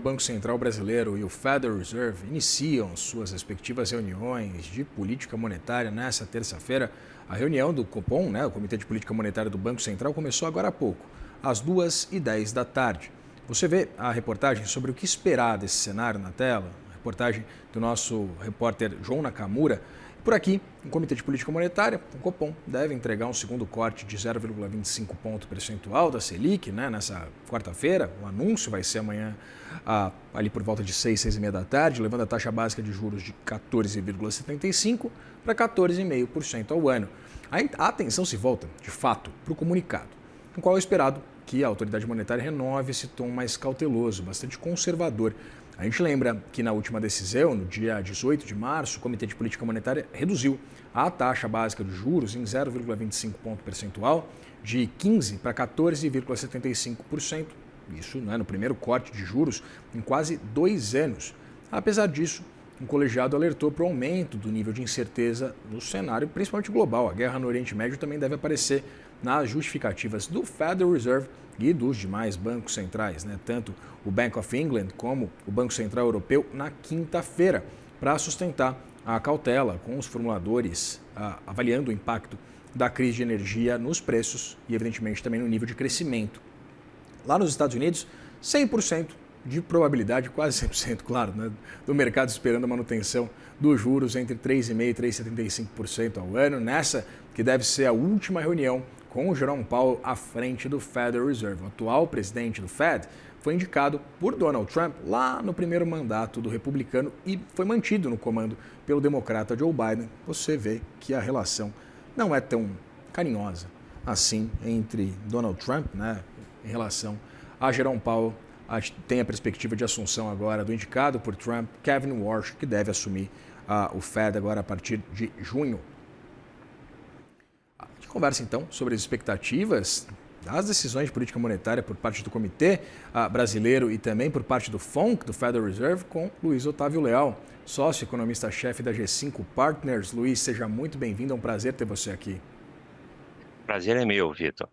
Banco Central Brasileiro e o Federal Reserve iniciam suas respectivas reuniões de política monetária nesta terça-feira. A reunião do Copom, o Comitê de Política Monetária do Banco Central, começou agora há pouco, às 2h10 da tarde. Você vê a reportagem sobre o que esperar desse cenário na tela, a reportagem do nosso repórter João Nakamura. Por aqui, o Comitê de Política Monetária, o Copom, deve entregar um segundo corte de 0,25 ponto percentual da Selic, nessa quarta-feira. O anúncio vai ser amanhã, ali por volta de 6h30 da tarde, levando a taxa básica de juros de 14,75% para 14,5% ao ano. A atenção se volta, de fato, para o comunicado, no qual é esperado que a autoridade monetária renove esse tom mais cauteloso, bastante conservador. A gente lembra que na última decisão, no dia 18 de março, o Comitê de Política Monetária reduziu a taxa básica de juros em 0,25 ponto percentual de 15% para 14,75%. Isso no primeiro corte de juros em quase 2 anos. Apesar disso, um colegiado alertou para o aumento do nível de incerteza no cenário, principalmente global. A guerra no Oriente Médio também deve aparecer nas justificativas do Federal Reserve e dos demais bancos centrais, tanto o Bank of England como o Banco Central Europeu, na quinta-feira, para sustentar a cautela com os formuladores avaliando o impacto da crise de energia nos preços e, evidentemente, também no nível de crescimento. Lá nos Estados Unidos, 100% de probabilidade, quase 100%, claro, do mercado esperando a manutenção dos juros entre 3,5% e 3,75% ao ano, nessa que deve ser a última reunião com o Jerome Powell à frente do Federal Reserve. O atual presidente do Fed foi indicado por Donald Trump lá no primeiro mandato do republicano e foi mantido no comando pelo democrata Joe Biden. Você vê que a relação não é tão carinhosa assim entre Donald Trump, em relação a Jerome Powell. Tem a perspectiva de assunção agora do indicado por Trump, Kevin Warsh, que deve assumir o Fed agora a partir de junho. A gente conversa então sobre as expectativas das decisões de política monetária por parte do Comitê Brasileiro e também por parte do FONC, do Federal Reserve, com Luiz Otávio Leal, sócio economista-chefe da G5 Partners. Luiz, seja muito bem-vindo, é um prazer ter você aqui. Prazer é meu, Vitor.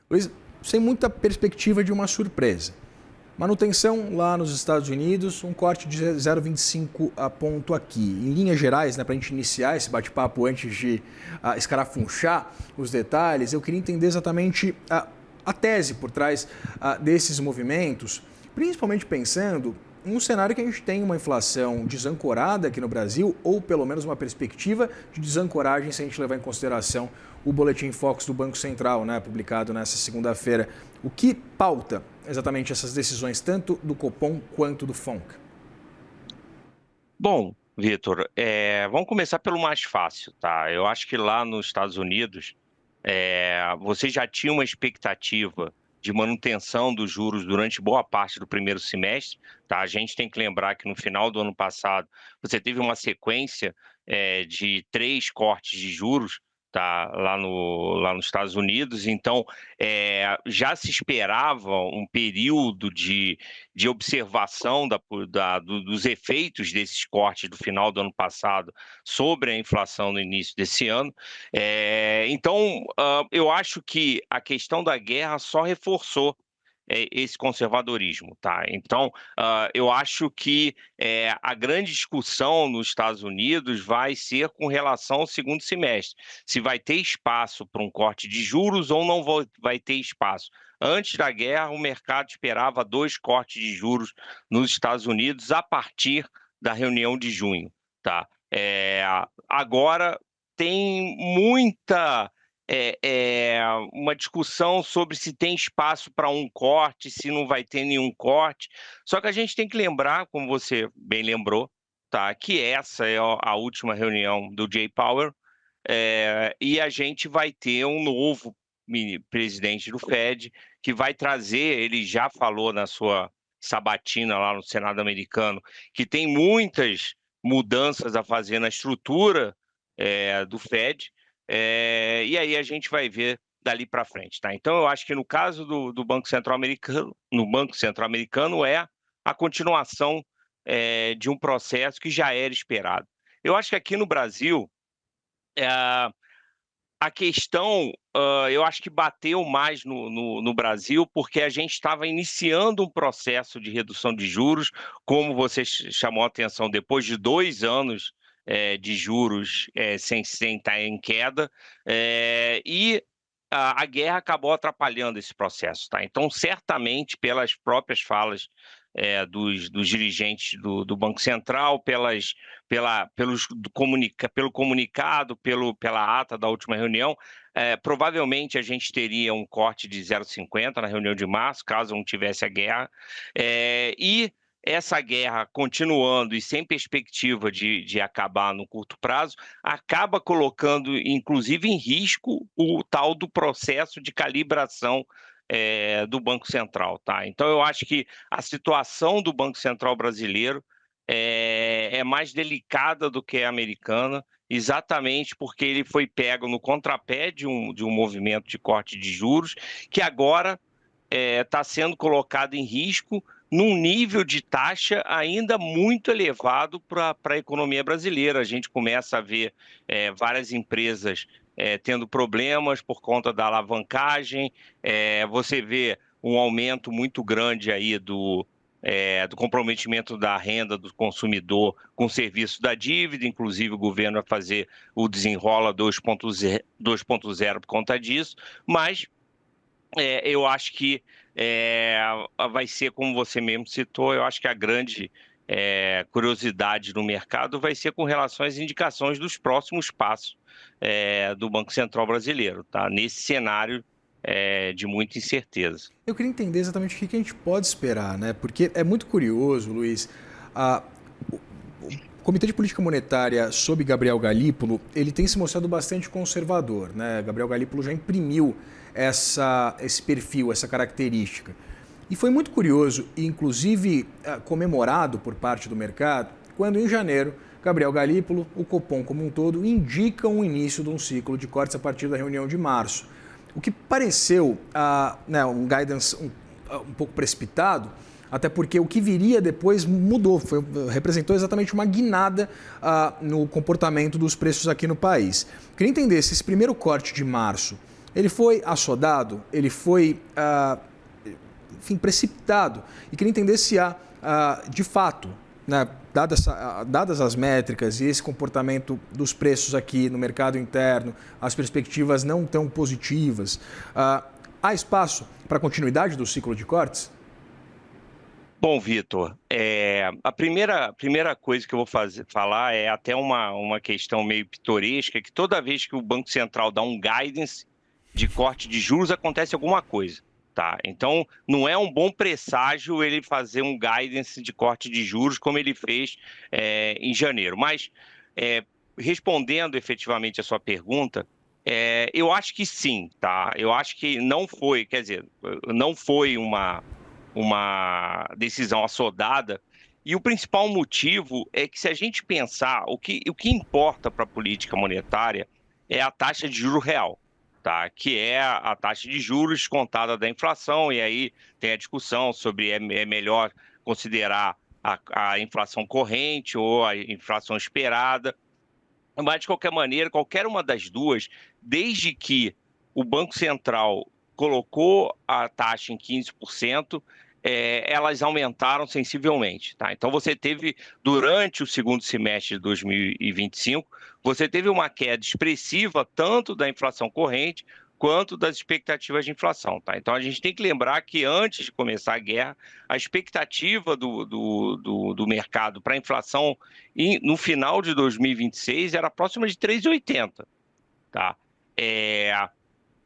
Luiz, sem muita perspectiva de uma surpresa. Manutenção lá nos Estados Unidos, um corte de 0,25 ponto aqui. Em linhas gerais, para a gente iniciar esse bate-papo antes de escarafunchar os detalhes, eu queria entender exatamente a tese por trás desses movimentos, principalmente pensando em um cenário que a gente tem uma inflação desancorada aqui no Brasil, ou pelo menos uma perspectiva de desancoragem se a gente levar em consideração o Boletim Focus do Banco Central, publicado nessa segunda-feira. O que pauta exatamente essas decisões, tanto do Copom quanto do FONC? Bom, Vitor, vamos começar pelo mais fácil, tá? Eu acho que lá nos Estados Unidos, você já tinha uma expectativa de manutenção dos juros durante boa parte do primeiro semestre, tá? A gente tem que lembrar que no final do ano passado você teve uma sequência de 3 cortes de juros, tá? Lá nos Estados Unidos. Então, já se esperava um período de observação dos efeitos desses cortes do final do ano passado sobre a inflação no início desse ano. Então, eu acho que a questão da guerra só reforçou esse conservadorismo, tá? Então, eu acho que a grande discussão nos Estados Unidos vai ser com relação ao segundo semestre, se vai ter espaço para um corte de juros ou não vai ter espaço. Antes da guerra, o mercado esperava 2 cortes de juros nos Estados Unidos a partir da reunião de junho, tá? Agora tem muita uma discussão sobre se tem espaço para um corte, se não vai ter nenhum corte. Só que a gente tem que lembrar, como você bem lembrou, tá, que essa é a última reunião do Jay Powell, e a gente vai ter um novo presidente do Fed que vai trazer, ele já falou na sua sabatina lá no Senado americano, que tem muitas mudanças a fazer na estrutura do Fed. E aí a gente vai ver dali para frente, tá? Então eu acho que no caso do Banco Central Americano, no Banco Central Americano é a continuação de um processo que já era esperado. Eu acho que aqui no Brasil A questão, eu acho que bateu mais no Brasil, porque a gente estava iniciando um processo de redução de juros, como você chamou a atenção, depois de 2 anos de juros sem estar em queda, e a guerra acabou atrapalhando esse processo, tá? Então, certamente, pelas próprias falas dos dirigentes do Banco Central, pelo comunicado, pela ata da última reunião, provavelmente a gente teria um corte de 0,50 na reunião de março, caso não tivesse a guerra, e essa guerra continuando e sem perspectiva de acabar no curto prazo, acaba colocando, inclusive, em risco o tal do processo de calibração do Banco Central, tá? Então, eu acho que a situação do Banco Central brasileiro é mais delicada do que a americana, exatamente porque ele foi pego no contrapé de um movimento de corte de juros, que agora está sendo colocado em risco num nível de taxa ainda muito elevado para a economia brasileira. A gente começa a ver várias empresas tendo problemas por conta da alavancagem, você vê um aumento muito grande aí do comprometimento da renda do consumidor com o serviço da dívida, inclusive o governo vai fazer o Desenrola 2.0 por conta disso, mas eu acho que vai ser, como você mesmo citou, eu acho que a grande curiosidade no mercado vai ser com relação às indicações dos próximos passos do Banco Central brasileiro, tá? Nesse cenário de muita incerteza. Eu queria entender exatamente o que a gente pode esperar, né? Porque é muito curioso, Luiz. O Comitê de Política Monetária, sob Gabriel Galípolo, ele tem se mostrado bastante conservador, né? Gabriel Galípolo já imprimiu esse perfil, essa característica. E foi muito curioso, e inclusive comemorado por parte do mercado, quando em janeiro, Gabriel Galípolo, o Copom como um todo, indicam o início de um ciclo de cortes a partir da reunião de março. O que pareceu um guidance um pouco precipitado, até porque o que viria depois mudou, representou exatamente uma guinada no comportamento dos preços aqui no país. Queria entender se esse primeiro corte de março, ele foi assodado, ele foi precipitado, e queria entender se há, de fato, né, dadas as métricas e esse comportamento dos preços aqui no mercado interno, as perspectivas não tão positivas, há espaço para a continuidade do ciclo de cortes? Bom, Vitor, a primeira coisa que eu vou falar é até uma questão meio pitoresca, que toda vez que o Banco Central dá um guidance de corte de juros, acontece alguma coisa. Tá? Então, não é um bom presságio ele fazer um guidance de corte de juros como ele fez em janeiro. Mas, respondendo efetivamente a sua pergunta, eu acho que sim, tá? Eu acho que não foi, quer dizer, não foi uma decisão assodada. E o principal motivo é que, se a gente pensar, o que importa para a política monetária é a taxa de juro real. Tá, que é a taxa de juros descontada da inflação, e aí tem a discussão sobre é melhor considerar a inflação corrente ou a inflação esperada. Mas, de qualquer maneira, qualquer uma das duas, desde que o Banco Central colocou a taxa em 15%, elas aumentaram sensivelmente. Tá? Então, você teve, durante o segundo semestre de 2025, você teve uma queda expressiva tanto da inflação corrente quanto das expectativas de inflação. Tá? Então, a gente tem que lembrar que, antes de começar a guerra, a expectativa do mercado para a inflação no final de 2026 era próxima de 3,80. Tá?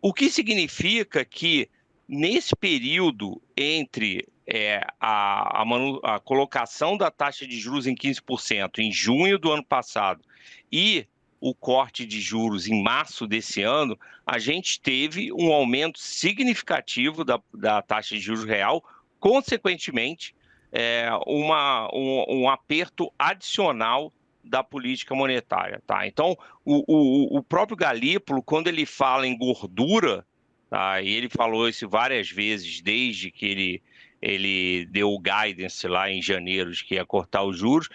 O que significa que, nesse período entre a colocação da taxa de juros em 15% em junho do ano passado e o corte de juros em março desse ano, a gente teve um aumento significativo da taxa de juros real, consequentemente, um aperto adicional da política monetária. Tá? Então, o próprio Galípolo, quando ele fala em gordura, tá? E ele falou isso várias vezes desde que ele deu o guidance lá em janeiro de que ia cortar os juros,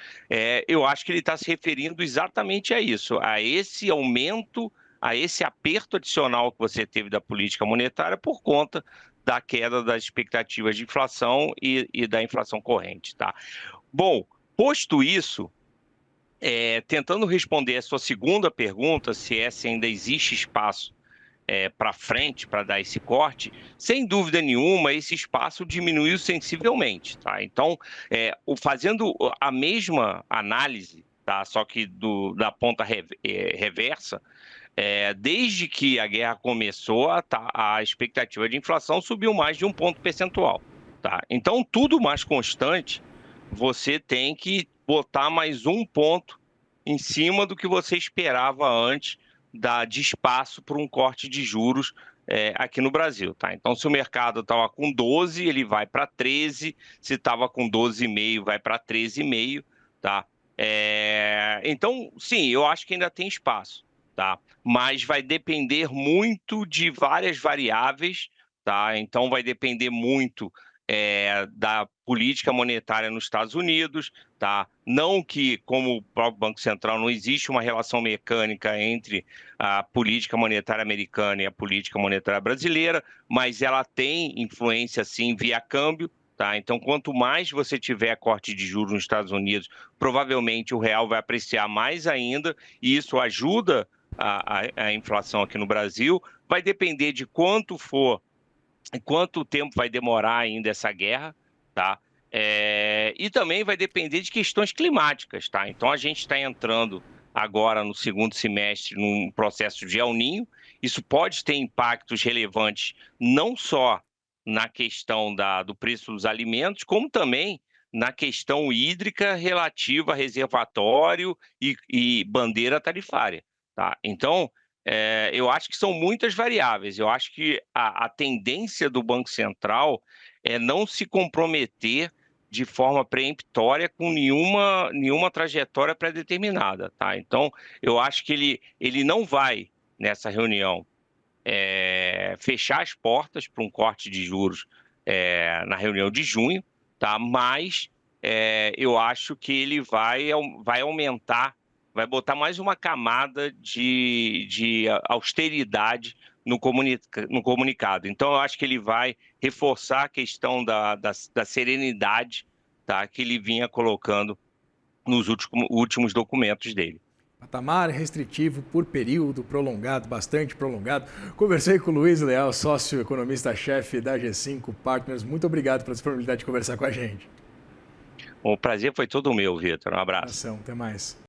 eu acho que ele está se referindo exatamente a isso, a esse aumento a esse aperto adicional que você teve da política monetária por conta da queda das expectativas de inflação e da inflação corrente, tá? Bom, posto isso, tentando responder a sua segunda pergunta, se ainda existe espaço para frente, para dar esse corte, sem dúvida nenhuma, esse espaço diminuiu sensivelmente, tá? Então, fazendo a mesma análise, tá? Só que da ponta reversa, desde que a guerra começou, a expectativa de inflação subiu mais de 1 ponto percentual, tá? Então, tudo mais constante, você tem que botar mais 1 ponto em cima do que você esperava antes de espaço para um corte de juros aqui no Brasil, tá? Então, se o mercado estava com 12, ele vai para 13, se estava com 12,5, vai para 13,5, tá? Então, sim, eu acho que ainda tem espaço, tá? Mas vai depender muito de várias variáveis, tá? Então, vai depender muito da política monetária nos Estados Unidos, tá? Não que, como o próprio Banco Central, não existe uma relação mecânica entre a política monetária americana e a política monetária brasileira, mas ela tem influência, sim, via câmbio, tá? Então, quanto mais você tiver corte de juros nos Estados Unidos, provavelmente o real vai apreciar mais ainda, e isso ajuda a inflação aqui no Brasil. Vai depender de quanto tempo vai demorar ainda essa guerra, tá? E também vai depender de questões climáticas, tá? Então, a gente está entrando agora no segundo semestre num processo de El Niño. Isso pode ter impactos relevantes não só na questão do preço dos alimentos, como também na questão hídrica relativa a reservatório e bandeira tarifária, tá? Então, eu acho que são muitas variáveis. Eu acho que a tendência do Banco Central é não se comprometer de forma preemptória com nenhuma trajetória pré-determinada, tá? Então, eu acho que ele não vai, nessa reunião, fechar as portas para um corte de juros na reunião de junho, tá? Mas eu acho que ele vai aumentar, vai botar mais uma camada de austeridade no comunicado. Então, eu acho que ele vai reforçar a questão da serenidade, tá, que ele vinha colocando nos últimos documentos dele. Patamar restritivo por período prolongado, bastante prolongado. Conversei com o Luiz Leal, sócio economista-chefe da G5 Partners. Muito obrigado pela disponibilidade de conversar com a gente. O prazer foi todo meu, Vitor. Um abraço. Até mais.